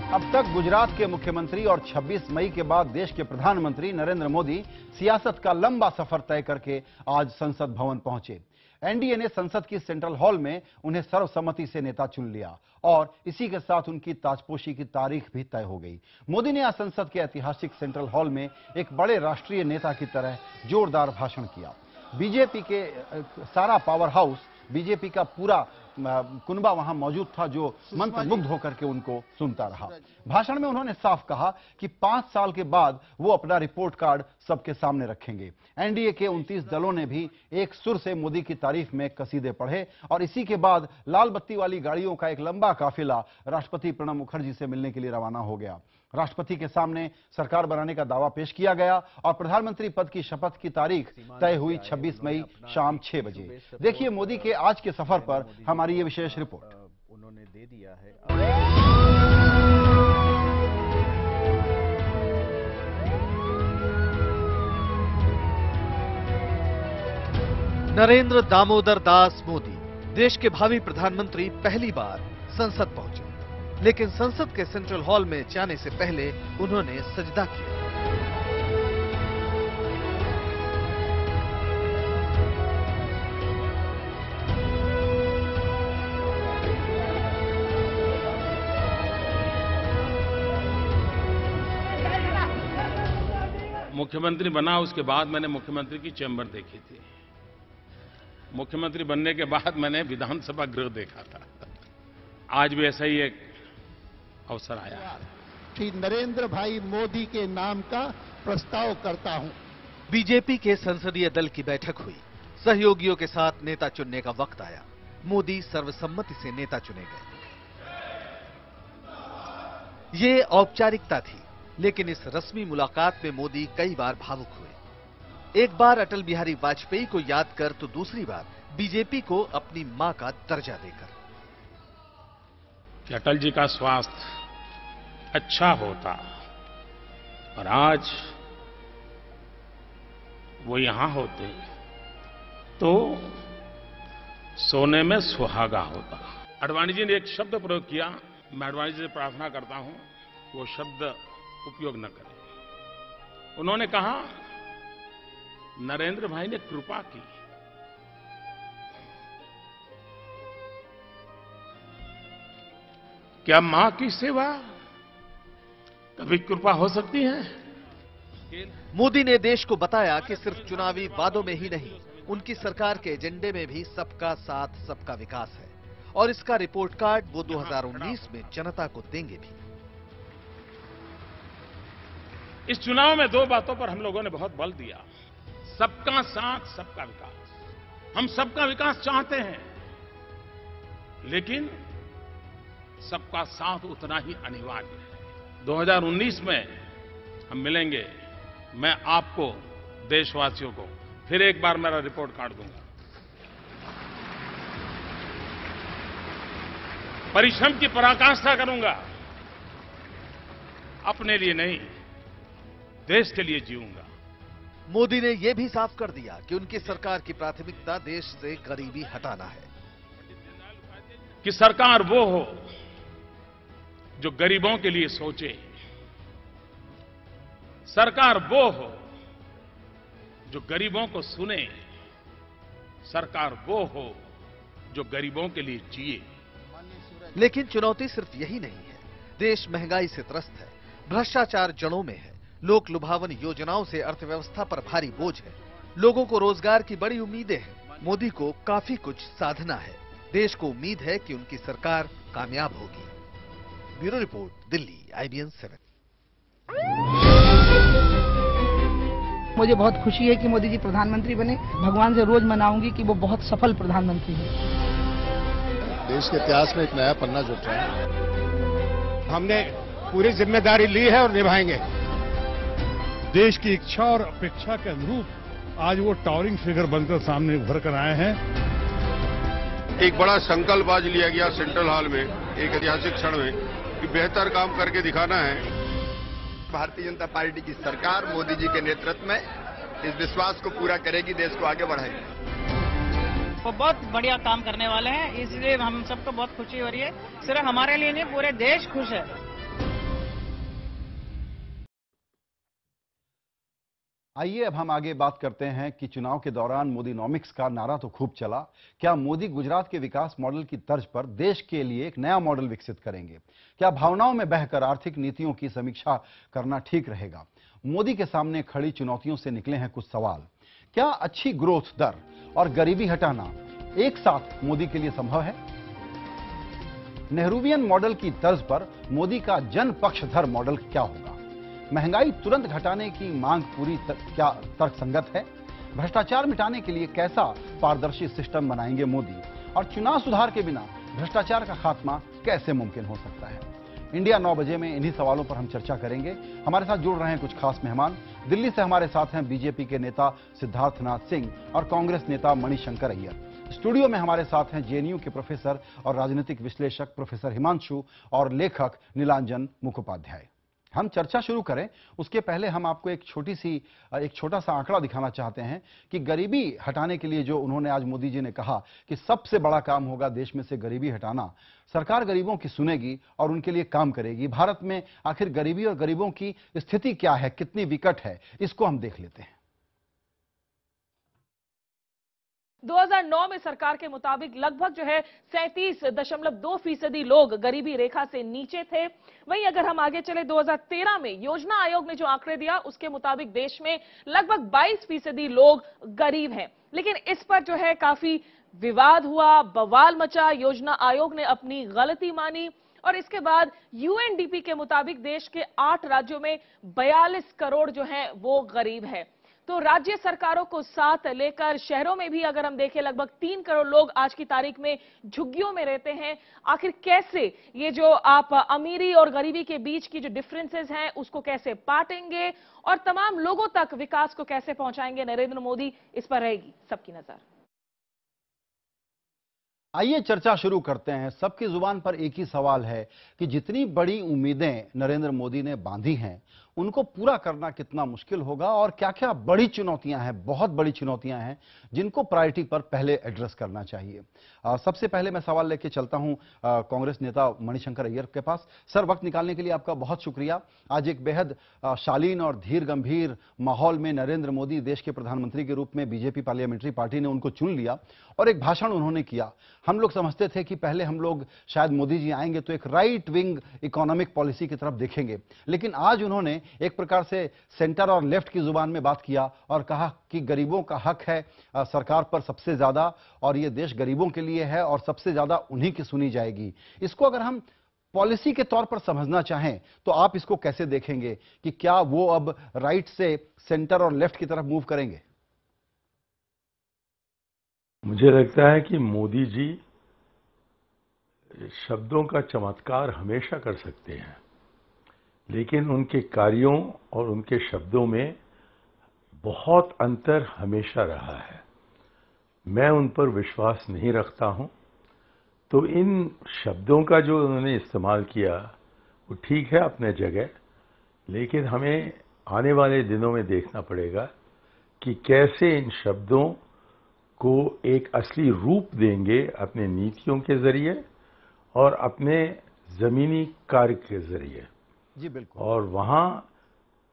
अब तक गुजरात के मुख्यमंत्री और 26 मई के बाद देश के प्रधानमंत्री नरेंद्र मोदी सियासत का लंबा सफर तय करके आज संसद भवन पहुंचे। एनडीए ने संसद की सेंट्रल हॉल में उन्हें सर्वसम्मति से नेता चुन लिया और इसी के साथ उनकी ताजपोशी की तारीख भी तय हो गई। मोदी ने आज संसद के ऐतिहासिक सेंट्रल हॉल में एक बड़े राष्ट्रीय नेता की तरह जोरदार भाषण किया। बीजेपी के सारा पावर हाउस, बीजेपी का पूरा कुनबा वहां मौजूद था, जो मंत्रमुग्ध होकर के उनको सुनता रहा। भाषण में उन्होंने साफ कहा कि 5 साल के बाद वो अपना रिपोर्ट कार्ड सबके सामने रखेंगे। एनडीए के 29 दलों ने भी एक सुर से मोदी की तारीफ में कसीदे पढ़े और इसी के बाद लाल बत्ती वाली गाड़ियों का एक लंबा काफिला राष्ट्रपति प्रणब मुखर्जी से मिलने के लिए रवाना हो गया। राष्ट्रपति के सामने सरकार बनाने का दावा पेश किया गया और प्रधानमंत्री पद की शपथ की तारीख तय हुई 26 मई शाम 6 बजे। देखिए मोदी के आज के सफर पर हमारी ये विशेष रिपोर्ट। उन्होंने दे दिया है। नरेंद्र दामोदर दास मोदी देश के भावी प्रधानमंत्री पहली बार संसद पहुंचे, लेकिन संसद के सेंट्रल हॉल में जाने से पहले उन्होंने सजदा किया। मुख्यमंत्री बना उसके बाद मैंने मुख्यमंत्री की चैम्बर देखी थी। मुख्यमंत्री बनने के बाद मैंने विधानसभा गृह देखा था। आज भी ऐसा ही एक अवसर आया है। श्री नरेंद्र भाई मोदी के नाम का प्रस्ताव करता हूं। बीजेपी के संसदीय दल की बैठक हुई। सहयोगियों के साथ नेता चुनने का वक्त आया। मोदी सर्वसम्मति से नेता चुने गए। ये औपचारिकता थी, लेकिन इस रस्मी मुलाकात में मोदी कई बार भावुक हुए। एक बार अटल बिहारी वाजपेयी को याद कर तो दूसरी बार बीजेपी को अपनी मां का दर्जा देकर। कि अटल जी का स्वास्थ्य अच्छा होता और आज वो यहां होते तो सोने में सुहागा होता। आडवाणी जी ने एक शब्द प्रयोग किया, मैं आडवाणी जी से प्रार्थना करता हूं वो शब्द उपयोग न करें। उन्होंने कहा नरेंद्र भाई ने कृपा की। क्या मां की सेवा कभी कृपा हो सकती है? मोदी ने देश को बताया कि सिर्फ चुनावी वादों में ही नहीं, उनकी सरकार के एजेंडे में भी सबका साथ सबका विकास है और इसका रिपोर्ट कार्ड वो 2019 में जनता को देंगे भी। इस चुनाव में 2 बातों पर हम लोगों ने बहुत बल दिया। सबका साथ सबका विकास। हम सबका विकास चाहते हैं, लेकिन सबका साथ उतना ही अनिवार्य है। 2019 में हम मिलेंगे, मैं आपको, देशवासियों को फिर एक बार मेरा रिपोर्ट कार्ड दूंगा। परिश्रम की पराकाष्ठा करूंगा, अपने लिए नहीं देश के लिए जीऊंगा। मोदी ने यह भी साफ कर दिया कि उनकी सरकार की प्राथमिकता देश से गरीबी हटाना है। कि सरकार वो हो जो गरीबों के लिए सोचे, सरकार वो हो जो गरीबों को सुने, सरकार वो हो जो गरीबों के लिए जिए। लेकिन चुनौती सिर्फ यही नहीं है। देश महंगाई से त्रस्त है, भ्रष्टाचार जड़ों में है, लोक लुभावन योजनाओं से अर्थव्यवस्था पर भारी बोझ है, लोगों को रोजगार की बड़ी उम्मीदें हैं। मोदी को काफी कुछ साधना है। देश को उम्मीद है कि उनकी सरकार कामयाब होगी। Bureau report, Delhi, IBN 7। मुझे बहुत खुशी है कि मोदी जी प्रधानमंत्री बने। भगवान से रोज मनाऊंगी कि वो बहुत सफल प्रधानमंत्री हैं। देश के इतिहास में एक नया पन्ना जुट रहा है। हमने पूरी जिम्मेदारी ली है और निभाएंगे। देश की इच्छा और अपेक्षा के अनुरूप आज वो टावरिंग फिगर बनकर सामने उभर कर आए हैं। एक बड़ा संकल्प आज लिया गया सेंट्रल हॉल में, एक ऐतिहासिक क्षण में, कि बेहतर काम करके दिखाना है। भारतीय जनता पार्टी की सरकार मोदी जी के नेतृत्व में इस विश्वास को पूरा करेगी, देश को आगे बढ़ाएगी। वो बहुत बढ़िया काम करने वाले हैं, इसलिए हम सबको बहुत खुशी हो रही है। सिर्फ हमारे लिए नहीं, पूरे देश खुश है। आइए अब हम आगे बात करते हैं कि चुनाव के दौरान मोदीनॉमिक्स का नारा तो खूब चला। क्या मोदी गुजरात के विकास मॉडल की तर्ज पर देश के लिए एक नया मॉडल विकसित करेंगे? क्या भावनाओं में बहकर आर्थिक नीतियों की समीक्षा करना ठीक रहेगा? मोदी के सामने खड़ी चुनौतियों से निकले हैं कुछ सवाल। क्या अच्छी ग्रोथ दर और गरीबी हटाना एक साथ मोदी के लिए संभव है? नेहरूवियन मॉडल की तर्ज पर मोदी का जन पक्षधर मॉडल क्या होगा? महंगाई तुरंत घटाने की मांग पूरी क्या तर्कसंगत है? भ्रष्टाचार मिटाने के लिए कैसा पारदर्शी सिस्टम बनाएंगे मोदी? और चुनाव सुधार के बिना भ्रष्टाचार का खात्मा कैसे मुमकिन हो सकता है? इंडिया 9 बजे में इन्हीं सवालों पर हम चर्चा करेंगे। हमारे साथ जुड़ रहे हैं कुछ खास मेहमान। दिल्ली से हमारे साथ हैं बीजेपी के नेता सिद्धार्थनाथ सिंह और कांग्रेस नेता मणिशंकर अय्यर। स्टूडियो में हमारे साथ हैं जेएनयू के प्रोफेसर और राजनीतिक विश्लेषक प्रोफेसर हिमांशु और लेखक नीलांजन मुखोपाध्याय। हम चर्चा शुरू करें उसके पहले हम आपको एक छोटा सा आंकड़ा दिखाना चाहते हैं कि गरीबी हटाने के लिए जो उन्होंने आज मोदी जी ने कहा कि सबसे बड़ा काम होगा देश में से गरीबी हटाना। सरकार गरीबों की सुनेगी और उनके लिए काम करेगी। भारत में आखिर गरीबी और गरीबों की स्थिति क्या है, कितनी विकट है, इसको हम देख लेते हैं। 2009 में सरकार के मुताबिक लगभग 37.2% लोग गरीबी रेखा से नीचे थे। वहीं अगर हम आगे चले 2013 में योजना आयोग ने जो आंकड़े दिया उसके मुताबिक देश में लगभग 22% लोग गरीब हैं। लेकिन इस पर काफी विवाद हुआ, बवाल मचा। योजना आयोग ने अपनी गलती मानी और इसके बाद यूएनडीपी के मुताबिक देश के 8 राज्यों में 42 करोड़ वो गरीब है। तो राज्य सरकारों को साथ लेकर शहरों में भी अगर हम देखें लगभग 3 करोड़ लोग आज की तारीख में झुग्गियों में रहते हैं। आखिर कैसे ये जो आप अमीरी और गरीबी के बीच की जो डिफरेंसेस हैं उसको कैसे पाटेंगे और तमाम लोगों तक विकास को कैसे पहुंचाएंगे नरेंद्र मोदी, इस पर रहेगी सबकी नजर। आइए चर्चा शुरू करते हैं। सबकी जुबान पर एक ही सवाल है कि जितनी बड़ी उम्मीदें नरेंद्र मोदी ने बांधी हैं उनको पूरा करना कितना मुश्किल होगा और क्या क्या बड़ी चुनौतियां हैं, बहुत बड़ी चुनौतियां हैं जिनको प्रायोरिटी पर पहले एड्रेस करना चाहिए। सबसे पहले मैं सवाल लेके चलता हूं कांग्रेस नेता मणिशंकर अय्यर के पास। सर, वक्त निकालने के लिए आपका बहुत शुक्रिया। आज एक बेहद शालीन और धीर गंभीर माहौल में नरेंद्र मोदी देश के प्रधानमंत्री के रूप में बीजेपी पार्लियामेंट्री पार्टी ने उनको चुन लिया और एक भाषण उन्होंने किया। हम लोग समझते थे कि पहले हम लोग शायद मोदी जी आएंगे तो एक राइट विंग इकोनॉमिक पॉलिसी की तरफ देखेंगे, लेकिन आज उन्होंने एक प्रकार से सेंटर और लेफ्ट की जुबान में बात किया और कहा कि गरीबों का हक है सरकार पर सबसे ज्यादा और ये देश गरीबों के लिए है और सबसे ज्यादा उन्हीं की सुनी जाएगी। इसको अगर हम पॉलिसी के तौर पर समझना चाहें तो आप इसको कैसे देखेंगे कि क्या वो अब राइट से सेंटर और लेफ्ट की तरफ मूव करेंगे? मुझे लगता है कि मोदी जी शब्दों का चमत्कार हमेशा कर सकते हैं, लेकिन उनके कार्यों और उनके शब्दों में बहुत अंतर हमेशा रहा है। मैं उन पर विश्वास नहीं रखता हूं। तो इन शब्दों का जो उन्होंने इस्तेमाल किया वो ठीक है अपने जगह, लेकिन हमें आने वाले दिनों में देखना पड़ेगा कि कैसे इन शब्दों को एक असली रूप देंगे अपने नीतियों के जरिए और अपने जमीनी कार्य के जरिए। जी बिल्कुल। और वहां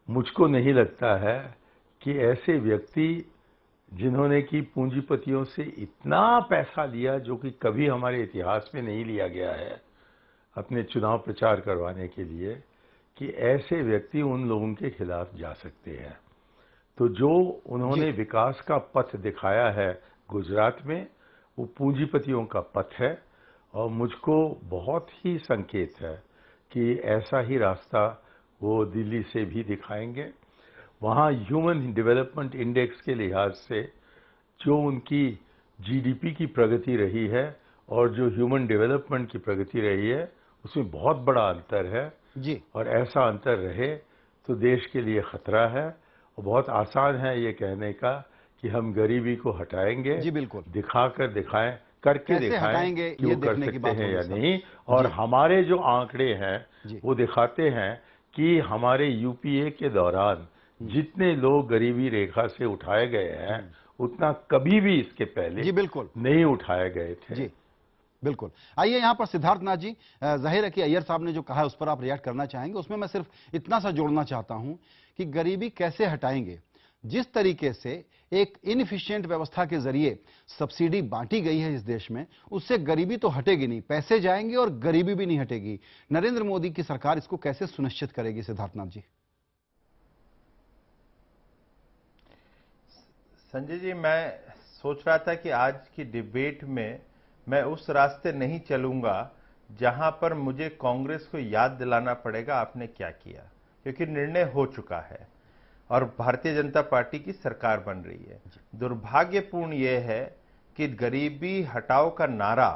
मुझको नहीं लगता है कि ऐसे व्यक्ति जिन्होंने कि पूंजीपतियों से इतना पैसा लिया जो कि कभी हमारे इतिहास में नहीं लिया गया है अपने चुनाव प्रचार करवाने के लिए, कि ऐसे व्यक्ति उन लोगों के खिलाफ जा सकते हैं। तो जो उन्होंने विकास का पथ दिखाया है गुजरात में, वो पूंजीपतियों का पथ है और मुझको बहुत ही संकेत है कि ऐसा ही रास्ता वो दिल्ली से भी दिखाएंगे। वहाँ ह्यूमन डेवलपमेंट इंडेक्स के लिहाज से जो उनकी जीडीपी की प्रगति रही है और जो ह्यूमन डेवलपमेंट की प्रगति रही है उसमें बहुत बड़ा अंतर है जी। और ऐसा अंतर रहे तो देश के लिए खतरा है। और बहुत आसान है ये कहने का कि हम गरीबी को हटाएंगे। जी बिल्कुल। दिखाकर दिखाएं, करके दिखाएं कि वो कर सकते हैं या नहीं। और हमारे जो आंकड़े हैं वो दिखाते हैं कि हमारे यूपीए के दौरान जितने लोग गरीबी रेखा से उठाए गए हैं उतना कभी भी इसके पहले जी बिल्कुल नहीं उठाए गए थे। जी बिल्कुल। आइए यहां पर सिद्धार्थनाथ जी, जाहिर है कि अय्यर साहब ने जो कहा है उस पर आप रिएक्ट करना चाहेंगे। उसमें मैं सिर्फ इतना सा जोड़ना चाहता हूं कि गरीबी कैसे हटाएंगे। जिस तरीके से एक इनएफिशिएंट व्यवस्था के जरिए सब्सिडी बांटी गई है इस देश में, उससे गरीबी तो हटेगी नहीं, पैसे जाएंगे और गरीबी भी नहीं हटेगी। नरेंद्र मोदी की सरकार इसको कैसे सुनिश्चित करेगी, सिद्धार्थनाथ जी? संजय जी, मैं सोच रहा था कि आज की डिबेट में मैं उस रास्ते नहीं चलूंगा जहां पर मुझे कांग्रेस को याद दिलाना पड़ेगा आपने क्या किया, क्योंकि निर्णय हो चुका है और भारतीय जनता पार्टी की सरकार बन रही है। दुर्भाग्यपूर्ण यह है कि गरीबी हटाओ का नारा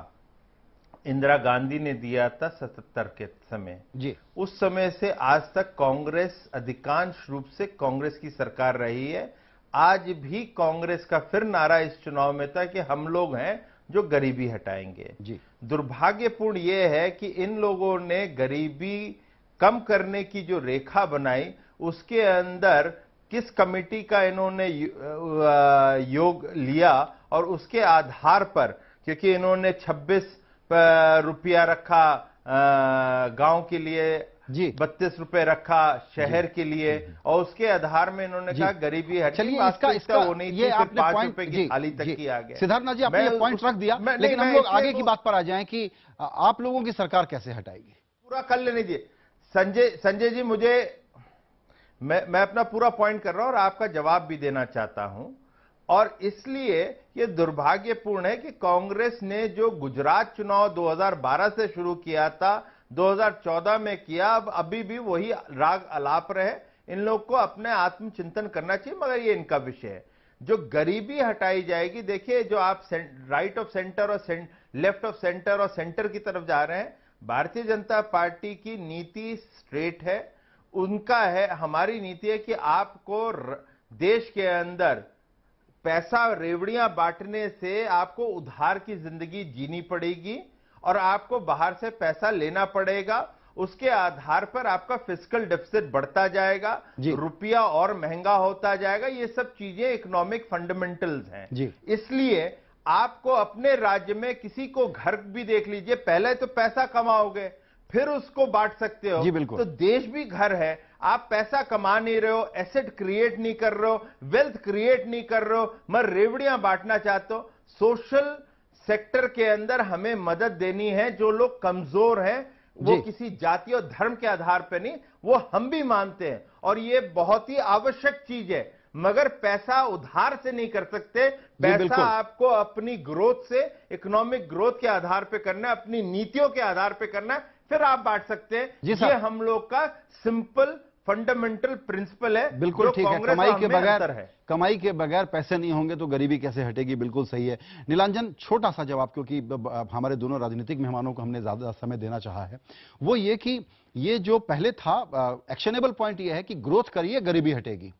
इंदिरा गांधी ने दिया था 77 के समय जी। उस समय से आज तक कांग्रेस अधिकांश रूप से कांग्रेस की सरकार रही है। आज भी कांग्रेस का फिर नारा इस चुनाव में था कि हम लोग हैं जो गरीबी हटाएंगे जी। दुर्भाग्यपूर्ण यह है कि इन लोगों ने गरीबी कम करने की जो रेखा बनाई, उसके अंदर किस कमेटी का इन्होंने योग लिया और उसके आधार पर, क्योंकि इन्होंने 26 रुपया रखा गांव के लिए, 32 रुपए रखा शहर के लिए, और उसके आधार में इन्होंने कहा गरीबी हटी। चलिए, इसका वो नहीं ये थी, आपने 5 पॉइंट रुपए की थाली तक की आ गए। सिद्धार्थनाथ जी, आपने ये पॉइंट रख दिया, लेकिन हम लोग आगे की बात पर आ जाएं कि आप लोगों की सरकार कैसे हटाएगी। पूरा कर लेने दिए संजय जी, मुझे मैं अपना पूरा पॉइंट कर रहा हूं और आपका जवाब भी देना चाहता हूं। और इसलिए यह दुर्भाग्यपूर्ण है कि कांग्रेस ने जो गुजरात चुनाव 2012 से शुरू किया था, 2014 में किया, अब अभी भी वही राग अलाप रहे। इन लोग को अपने आत्मचिंतन करना चाहिए, मगर ये इनका विषय है। जो गरीबी हटाई जाएगी, देखिए, जो आप राइट ऑफ सेंटर और लेफ्ट ऑफ सेंटर और सेंटर की तरफ जा रहे हैं, भारतीय जनता पार्टी की नीति स्ट्रेट है, उनका है। हमारी नीति है कि आपको देश के अंदर पैसा रेवड़ियां बांटने से आपको उधार की जिंदगी जीनी पड़ेगी और आपको बाहर से पैसा लेना पड़ेगा। उसके आधार पर आपका फिस्कल डेफिसिट बढ़ता जाएगा, रुपया और महंगा होता जाएगा। ये सब चीजें इकोनॉमिक फंडामेंटल्स हैं। इसलिए आपको अपने राज्य में किसी को घर भी देख लीजिए, पहले तो पैसा कमाओगे फिर उसको बांट सकते हो। जी बिल्कुल। तो देश भी घर है, आप पैसा कमा नहीं रहे हो, एसेट क्रिएट नहीं कर रहे हो, वेल्थ क्रिएट नहीं कर रहे हो, मगर रेवड़ियां बांटना चाहते हो। सोशल सेक्टर के अंदर हमें मदद देनी है। जो लोग कमजोर हैं, वो किसी जाति और धर्म के आधार पर नहीं, वो हम भी मानते हैं और ये बहुत ही आवश्यक चीज है, मगर पैसा उधार से नहीं कर सकते। पैसा आपको अपनी ग्रोथ से, इकोनॉमिक ग्रोथ के आधार पे करना है, अपनी नीतियों के आधार पे करना है, फिर आप बांट सकते हैं। ये हम लोग का सिंपल फंडामेंटल प्रिंसिपल है। बिल्कुल ठीक है। कमाई के बगैर पैसे नहीं होंगे तो गरीबी कैसे हटेगी। बिल्कुल सही है। नीलांजन, छोटा सा जवाब, क्योंकि हमारे दोनों राजनीतिक मेहमानों को हमने ज्यादा समय देना चाहा है, वो ये कि ये जो पहले था एक्शनेबल पॉइंट ये है कि ग्रोथ करिए गरीबी हटेगी।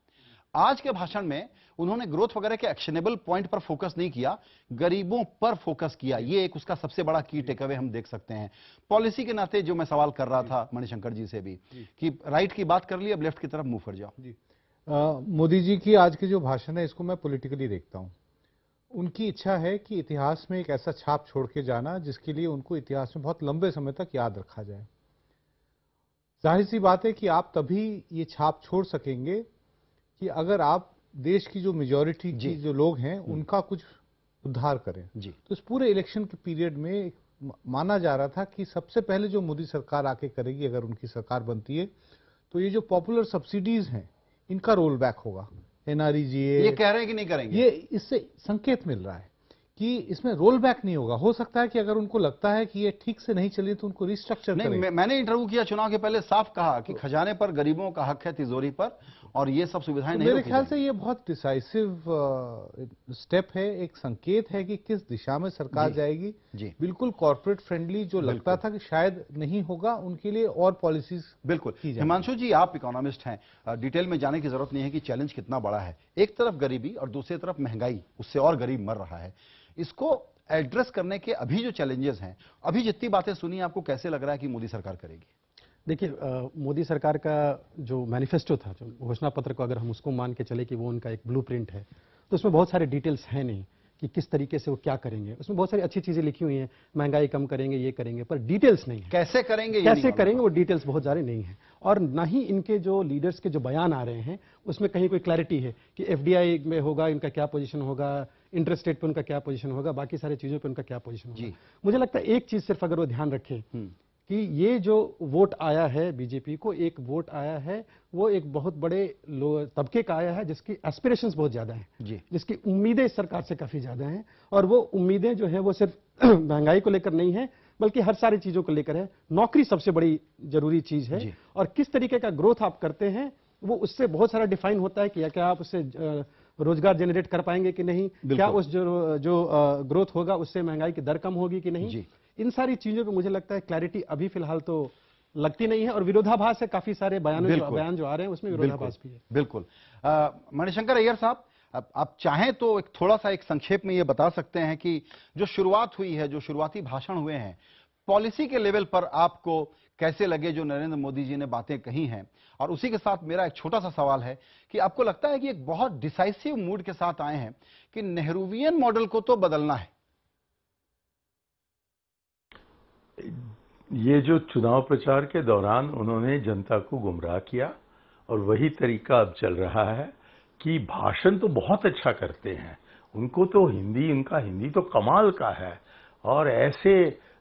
आज के भाषण में उन्होंने ग्रोथ वगैरह के एक्शनेबल पॉइंट पर फोकस नहीं किया, गरीबों पर फोकस किया। ये एक उसका सबसे बड़ा की टेकअवे हम देख सकते हैं। पॉलिसी के नाते जो मैं सवाल कर रहा था मणिशंकर जी से भी कि राइट की बात कर ली, अब लेफ्ट की तरफ मूव कर जाओ। मोदी जी की आज की जो भाषण है, इसको मैं पॉलिटिकली देखता हूं। उनकी इच्छा है कि इतिहास में एक ऐसा छाप छोड़ के जाना जिसके लिए उनको इतिहास में बहुत लंबे समय तक याद रखा जाए। जाहिर सी बात है कि आप तभी ये छाप छोड़ सकेंगे कि अगर आप देश की जो मेजॉरिटी की जो लोग हैं उनका कुछ उद्धार करें। तो इस पूरे इलेक्शन के पीरियड में माना जा रहा था कि सबसे पहले जो मोदी सरकार आके करेगी, अगर उनकी सरकार बनती है, तो ये जो पॉपुलर सब्सिडीज हैं इनका रोल बैक होगा। एनआरईजीए ये कह रहे हैं कि नहीं करेंगे, ये इससे संकेत मिल रहा है कि इसमें रोल बैक नहीं होगा। हो सकता है कि अगर उनको लगता है कि ये ठीक से नहीं चली तो उनको रिस्ट्रक्चर नहीं। मैंने इंटरव्यू किया चुनाव के पहले, साफ कहा कि खजाने पर गरीबों का हक है, तिजोरी पर, और ये सब सुविधाएं नहीं। मेरे ख्याल से ये बहुत डिसाइसिव स्टेप है, एक संकेत है कि किस दिशा में सरकार जाएगी। बिल्कुल कॉर्पोरेट फ्रेंडली जो लगता था कि शायद नहीं होगा, उनके लिए और पॉलिसीज बिल्कुल। हिमांशु जी, आप इकोनॉमिस्ट हैं, डिटेल में जाने की जरूरत नहीं है कि चैलेंज कितना बड़ा है। एक तरफ गरीबी और दूसरी तरफ महंगाई, उससे और गरीब मर रहा है। इसको एड्रेस करने के अभी जो चैलेंजेस हैं, अभी जितनी बातें सुनी, आपको कैसे लग रहा है कि मोदी सरकार करेगी? देखिए, मोदी सरकार का जो मैनिफेस्टो था, जो घोषणा पत्र को अगर हम उसको मान के चले कि वो उनका एक ब्लूप्रिंट है, तो उसमें बहुत सारे डिटेल्स हैं नहीं कि किस तरीके से वो क्या करेंगे। उसमें बहुत सारी अच्छी चीजें लिखी हुई हैं, महंगाई कम करेंगे, ये करेंगे, पर डिटेल्स नहीं है। कैसे करेंगे वो डिटेल्स बहुत सारे नहीं है। और ना ही इनके जो लीडर्स के जो बयान आ रहे हैं उसमें कहीं कोई क्लैरिटी है कि एफडीआई में होगा इनका क्या पोजीशन होगा, इंटरेस्ट रेट पे उनका क्या पोजीशन होगा, बाकी सारी चीजों पे उनका क्या पोजीशन होगा। मुझे लगता है एक चीज सिर्फ अगर वो ध्यान रखें कि ये जो वोट आया है बीजेपी को, एक वोट आया है वो एक बहुत बड़े तबके का आया है जिसकी एस्पिरेशंस बहुत ज्यादा हैं, जिसकी उम्मीदें इस सरकार से काफी ज्यादा हैं, और वो उम्मीदें जो है वो सिर्फ महंगाई को लेकर नहीं है बल्कि हर सारी चीजों को लेकर है। नौकरी सबसे बड़ी जरूरी चीज है और किस तरीके का ग्रोथ आप करते हैं वो उससे बहुत सारा डिफाइन होता है कि क्या आप उससे रोजगार जनरेट कर पाएंगे कि नहीं, क्या उस जो ग्रोथ होगा उससे महंगाई की दर कम होगी कि नहीं। इन सारी चीजों पे मुझे लगता है क्लैरिटी अभी फिलहाल तो लगती नहीं है, और विरोधाभास है काफी सारे बयान जो आ रहे हैं उसमें विरोधाभास भी है। बिल्कुल। मणिशंकर अय्यर साहब, आप चाहें तो एक थोड़ा सा एक संक्षेप में ये बता सकते हैं कि जो शुरुआत हुई है, जो शुरुआती भाषण हुए हैं, पॉलिसी के लेवल पर आपको कैसे लगे जो नरेंद्र मोदी जी ने बातें कही हैं, और उसी के साथ मेरा एक छोटा सा सवाल है कि आपको लगता है कि एक बहुत डिसाइसिव मूड के साथ आए हैं कि नेहरूवियन मॉडल को तो बदलना है? ये जो चुनाव प्रचार के दौरान उन्होंने जनता को गुमराह किया और वही तरीका अब चल रहा है कि भाषण तो बहुत अच्छा करते हैं, उनको तो उनका हिंदी तो कमाल का है, और ऐसे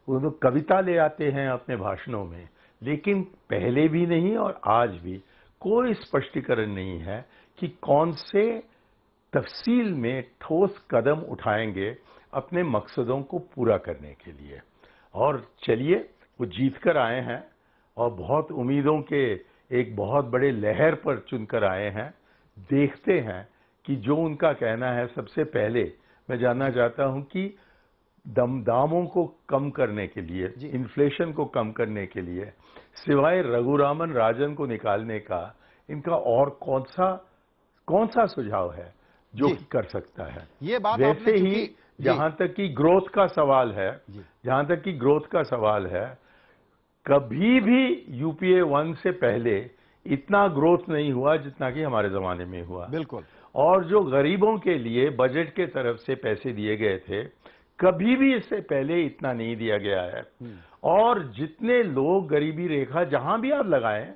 वो कविता ले आते हैं अपने भाषणों में, लेकिन पहले भी नहीं और आज भी कोई स्पष्टीकरण नहीं है कि कौन से तफसील में ठोस कदम उठाएंगे अपने मकसदों को पूरा करने के लिए। और चलिए, वो जीत कर आए हैं और बहुत उम्मीदों के एक बहुत बड़े लहर पर चुनकर आए हैं। देखते हैं कि जो उनका कहना है। सबसे पहले मैं जानना चाहता हूं कि दामों को कम करने के लिए, इन्फ्लेशन को कम करने के लिए, सिवाय रघुरामन राजन को निकालने का इनका और कौन सा सुझाव है जो कर सकता है? ये बात वैसे ही जहां तक कि ग्रोथ का सवाल है, कभी भी यूपीए 1 से पहले इतना ग्रोथ नहीं हुआ जितना कि हमारे जमाने में हुआ। बिल्कुल। और जो गरीबों के लिए बजट के तरफ से पैसे दिए गए थे, कभी भी इससे पहले इतना नहीं दिया गया है। और जितने लोग गरीबी रेखा जहां भी आप लगाएं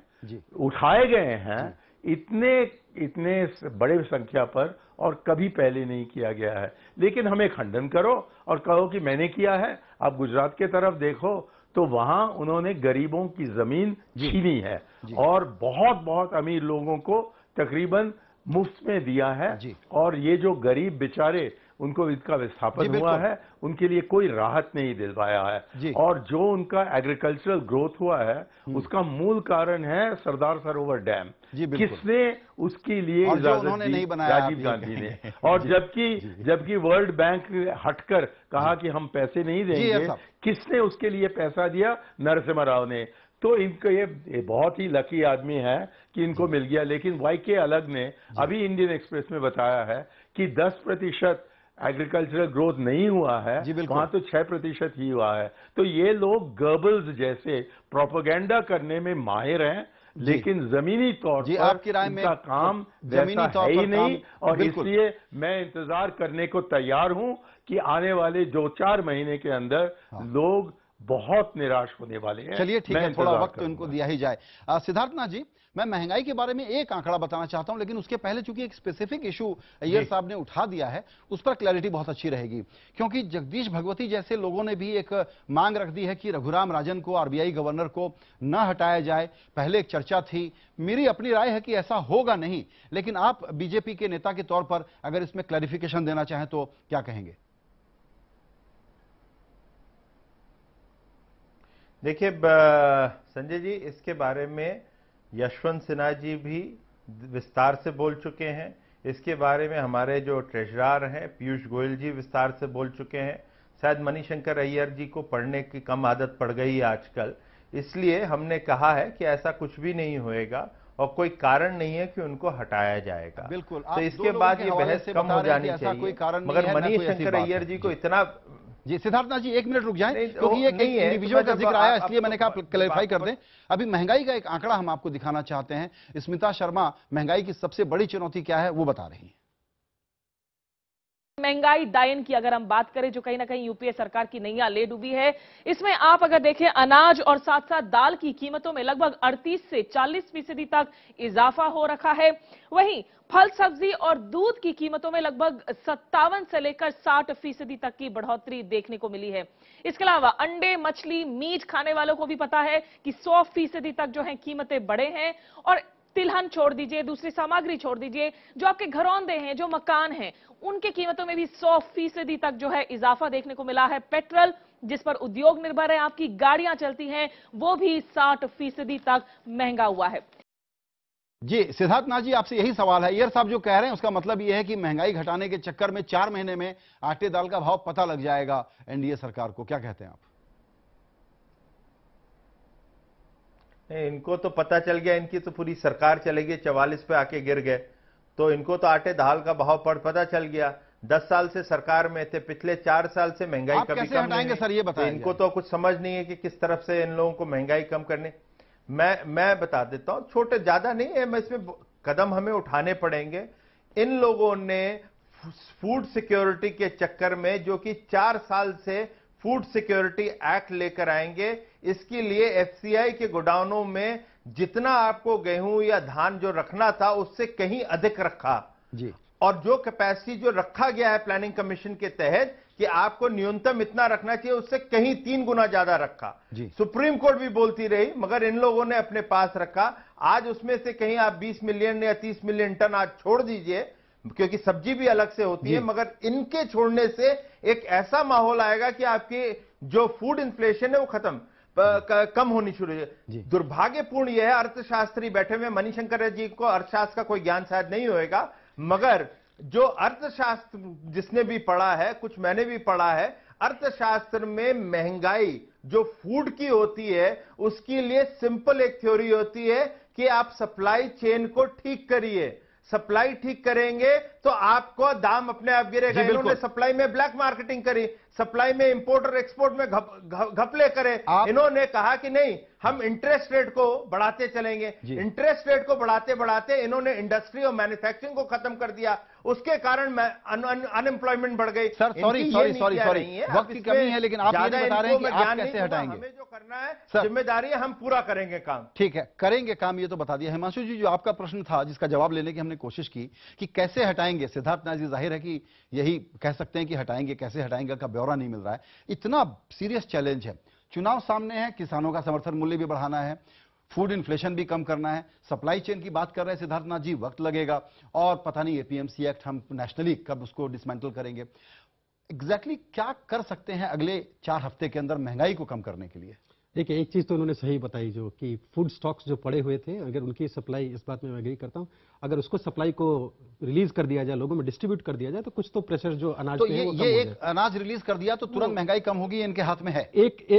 उठाए गए हैं, इतने बड़े संख्या पर और कभी पहले नहीं किया गया है। लेकिन हमें खंडन करो और कहो कि मैंने किया है। आप गुजरात के तरफ देखो तो वहां उन्होंने गरीबों की जमीन छीनी है और बहुत अमीर लोगों को तकरीबन मुफ्त में दिया है। और ये जो गरीब बेचारे उनको इसका विस्थापन हुआ है, उनके लिए कोई राहत नहीं दिलवाया है। और जो उनका एग्रीकल्चरल ग्रोथ हुआ है उसका मूल कारण है सरदार सरोवर डैम। किसने उसके लिए इजाजत दी? राजीव गांधी ने। और जबकि वर्ल्ड बैंक हटकर कहा कि हम पैसे नहीं देंगे, किसने उसके लिए पैसा दिया? नरसिम्हा राव ने। तो इनको ये बहुत ही लकी आदमी है कि इनको मिल गया। लेकिन वाईके अलग ने अभी इंडियन एक्सप्रेस में बताया है कि 10% एग्रीकल्चरल ग्रोथ नहीं हुआ है, वहां तो 6% ही हुआ है। तो ये लोग गर्बल्स जैसे प्रोपेगेंडा करने में माहिर हैं, लेकिन जमीनी तौर पर आपकी राय में उनका काम वैसा है ही नहीं। और इसलिए मैं इंतजार करने को तैयार हूं कि आने वाले 2-4 महीने के अंदर लोग बहुत निराश होने वाले हैं। चलिए ठीक है, थोड़ा वक्त तो इनको दिया ही जाए। सिद्धार्थनाथ जी, मैं महंगाई के बारे में एक आंकड़ा बताना चाहता हूं, लेकिन उसके पहले चूंकि एक स्पेसिफिक इशू अय्यर साहब ने उठा दिया है, उस पर क्लैरिटी बहुत अच्छी रहेगी। क्योंकि जगदीश भगवती जैसे लोगों ने भी एक मांग रख दी है कि रघुराम राजन को, आरबीआई गवर्नर को न हटाया जाए। पहले एक चर्चा थी, मेरी अपनी राय है कि ऐसा होगा नहीं, लेकिन आप बीजेपी के नेता के तौर पर अगर इसमें क्लैरिफिकेशन देना चाहें तो क्या कहेंगे? देखिए संजय जी, इसके बारे में यशवंत सिन्हा जी भी विस्तार से बोल चुके हैं। इसके बारे में हमारे जो ट्रेजरर हैं पीयूष गोयल जी विस्तार से बोल चुके हैं। शायद मणिशंकर अय्यर जी को पढ़ने की कम आदत पड़ गई है आजकल, इसलिए हमने कहा है कि ऐसा कुछ भी नहीं होएगा और कोई कारण नहीं है कि उनको हटाया जाएगा। बिल्कुल। तो इसके बाद ये बहस कम हो जानी चाहिए। मगर मणिशंकर अय्यर जी को इतना जी, सिद्धार्थनाथ जी 1 मिनट रुक जाएं, क्योंकि ये इंडिविजुअल का जिक्र आया, इसलिए मैंने कहा क्लैरिफाई कर दें। अभी महंगाई का एक आंकड़ा हम आपको दिखाना चाहते हैं। स्मिता शर्मा महंगाई की सबसे बड़ी चुनौती क्या है वो बता रही हैं। महंगाई डायन की अगर हम बात करें, जो कहीं ना कहीं यूपीए सरकार की नैया ले डूबी है, इसमें आप अगर देखें अनाज और साथ साथ दाल की कीमतों में लगभग 38 से 40% तक इजाफा हो रखा है। वहीं फल सब्जी और दूध की कीमतों में लगभग 57 से लेकर 60% तक की बढ़ोतरी देखने को मिली है। इसके अलावा अंडे, मछली, मीट खाने वालों को भी पता है कि 100% तक जो है कीमतें बढ़े हैं। और तिलहन छोड़ दीजिए, दूसरी सामग्री छोड़ दीजिए, जो आपके घरौंदे हैं, जो मकान हैं, उनके कीमतों में भी 100% तक जो है इजाफा देखने को मिला है। पेट्रोल जिस पर उद्योग निर्भर है, आपकी गाड़ियां चलती हैं, वो भी 60% तक महंगा हुआ है। जी सिद्धार्थ नाथ जी, आपसे यही सवाल है। अय्यर साहब जो कह रहे हैं उसका मतलब यह है कि महंगाई घटाने के चक्कर में 4 महीने में आटे दाल का भाव पता लग जाएगा एनडीए सरकार को, क्या कहते हैं आप? इनको तो पता चल गया, इनकी तो पूरी सरकार चलेगी, 44 पे आके गिर गए, तो इनको तो आटे दाल का भाव पता चल गया। 10 साल से सरकार में थे, पिछले 4 साल से महंगाई कभी कैसे कम हटाएंगे सर, ये बताएं। इनको तो कुछ समझ नहीं है कि किस तरफ से इन लोगों को महंगाई कम करनी। मैं बता देता हूं, छोटे ज्यादा नहीं है, मैं इसमें कदम हमें उठाने पड़ेंगे। इन लोगों ने फूड सिक्योरिटी के चक्कर में, जो कि 4 साल से फूड सिक्योरिटी एक्ट लेकर आएंगे, इसके लिए एफसीआई के गोडाउनों में जितना आपको गेहूं या धान जो रखना था उससे कहीं अधिक रखा जी। और जो कैपेसिटी जो रखा गया है प्लानिंग कमीशन के तहत कि आपको न्यूनतम इतना रखना चाहिए, उससे कहीं 3 गुना ज्यादा रखा जी। सुप्रीम कोर्ट भी बोलती रही, मगर इन लोगों ने अपने पास रखा। आज उसमें से कहीं आप 20 मिलियन या 30 मिलियन टन आज छोड़ दीजिए, क्योंकि सब्जी भी अलग से होती है, मगर इनके छोड़ने से एक ऐसा माहौल आएगा कि आपकी जो फूड इन्फ्लेशन है वो खत्म कम होनी शुरू है। दुर्भाग्यपूर्ण यह है, अर्थशास्त्री बैठे हुए मणिशंकर जी को अर्थशास्त्र का कोई ज्ञान शायद नहीं होएगा, मगर जो अर्थशास्त्र जिसने भी पढ़ा है, कुछ मैंने भी पढ़ा है, अर्थशास्त्र में महंगाई जो फूड की होती है उसके लिए सिंपल एक थ्योरी होती है कि आप सप्लाई चेन को ठीक करिए। सप्लाई ठीक करेंगे तो आपको दाम अपने आप गिरेगा। इन्होंने सप्लाई में ब्लैक मार्केटिंग करी, सप्लाई में इंपोर्ट और एक्सपोर्ट में घपले करे। इन्होंने कहा कि नहीं, हम इंटरेस्ट रेट को बढ़ाते चलेंगे। इंटरेस्ट रेट को बढ़ाते बढ़ाते इन्होंने इंडस्ट्री और मैन्युफैक्चरिंग को खत्म कर दिया, उसके कारण अनएम्प्लॉयमेंट बढ़ गई। सर सॉरी, वक्त की कमी है, लेकिन आप ये बता रहे हैं कि आप कैसे हटाएंगे। हमें जो करना है, जिम्मेदारी है, हम पूरा करेंगे काम। ठीक है, करेंगे काम, ये तो बता दिया। हिमांशु जी, जो आपका प्रश्न था जिसका जवाब लेने की हमने कोशिश की कि कैसे हटाएंगे, सिद्धार्थ नाथ जी जाहिर है कि यही कह सकते हैं कि हटाएंगे, कैसे हटाएंगे का ब्यौरा नहीं मिल रहा है। इतना सीरियस चैलेंज है, चुनाव सामने है, किसानों का समर्थन मूल्य भी बढ़ाना है, फूड इन्फ्लेशन भी कम करना है, सप्लाई चेन की बात कर रहे हैं सिद्धार्थ नाथ जी, वक्त लगेगा, और पता नहीं एपीएमसी एक्ट हम नेशनली कब उसको डिसमेंटल करेंगे। एग्जैक्टली क्या कर सकते हैं अगले 4 हफ्ते के अंदर महंगाई को कम करने के लिए? देखिए, एक चीज़ तो उन्होंने सही बताई, जो कि फूड स्टॉक्स जो पड़े हुए थे, अगर उनकी सप्लाई, इस बात में मैं एग्री करता हूं, अगर उसको सप्लाई को रिलीज कर दिया जाए, लोगों में डिस्ट्रीब्यूट कर दिया जाए, तो कुछ तो प्रेशर जो अनाज तो पे है वो ये एक अनाज रिलीज कर दिया तो तुरंत महंगाई कम होगी, इनके हाथ में है।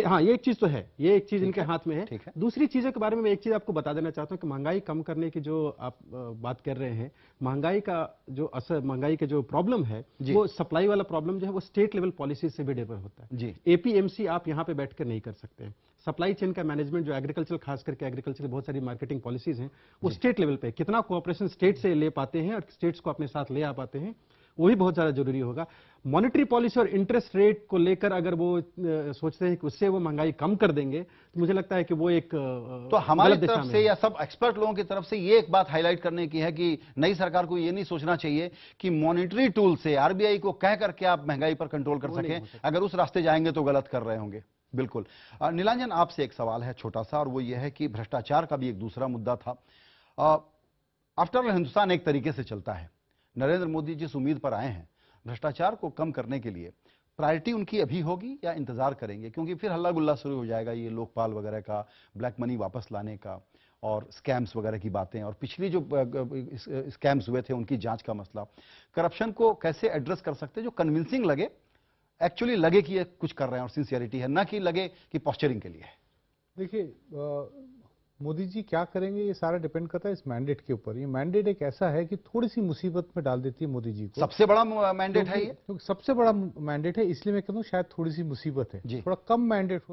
हाँ, ये एक चीज तो है, ये एक चीज इनके हाथ में है। दूसरी चीजों के बारे में मैं एक चीज आपको बता देना चाहता हूँ कि महंगाई कम करने की जो आप बात कर रहे हैं, महंगाई का जो असर, महंगाई के जो प्रॉब्लम है, वो सप्लाई वाला प्रॉब्लम जो है वो स्टेट लेवल पॉलिसी से भी डिफर होता है। एपीएमसी आप यहाँ पे बैठकर नहीं कर सकते हैं। सप्लाई चेन का मैनेजमेंट जो एग्रीकल्चर, खास करके एग्रीकल्चर की बहुत सारी मार्केटिंग पॉलिसीज हैं, वो स्टेट लेवल पे कितना कोऑपरेशन स्टेट से ले पाते हैं और स्टेट्स को अपने साथ ले आ पाते हैं, वो भी बहुत ज्यादा जरूरी होगा। मॉनेटरी पॉलिसी और इंटरेस्ट रेट को लेकर अगर वो सोचते हैं कि उससे वो महंगाई कम कर देंगे, तो मुझे लगता है कि वो एक तो हमारी तरफ से या सब एक्सपर्ट लोगों की तरफ से ये एक बात हाईलाइट करने की है कि नई सरकार को ये नहीं सोचना चाहिए कि मॉनेटरी टूल से आरबीआई को कह करके आप महंगाई पर कंट्रोल कर सकें। अगर उस रास्ते जाएंगे तो गलत कर रहे होंगे। बिल्कुल। नीलांजन, आपसे एक सवाल है छोटा सा, और वो ये है कि भ्रष्टाचार का भी एक दूसरा मुद्दा था। आफ्टर ऑल हिंदुस्तान एक तरीके से चलता है, नरेंद्र मोदी जिस उम्मीद पर आए हैं भ्रष्टाचार को कम करने के लिए, प्रायोरिटी उनकी अभी होगी या इंतजार करेंगे? क्योंकि फिर हल्ला गुल्ला शुरू हो जाएगा, ये लोकपाल वगैरह का, ब्लैक मनी वापस लाने का और स्कैम्स वगैरह की बातें, और पिछली जो स्कैम्स हुए थे उनकी जांच का मसला, करप्शन को कैसे एड्रेस कर सकते हैं जो कन्विंसिंग लगे, एक्चुअली लगे कि ये कुछ कर रहे हैं और सिंसियरिटी है, ना कि लगे कि पोस्चरिंग के लिए है। देखिए, मोदी जी क्या करेंगे ये सारा डिपेंड करता है इस मैंडेट के ऊपर। ये मैंडेट एक ऐसा है कि थोड़ी सी मुसीबत में डाल देती है मोदी जी को। सबसे बड़ा मैंडेट है ये, सबसे बड़ा मैंडेट है, इसलिए मैं कहता हूँ शायद थोड़ी सी मुसीबत है। थोड़ा कम मैंडेट हो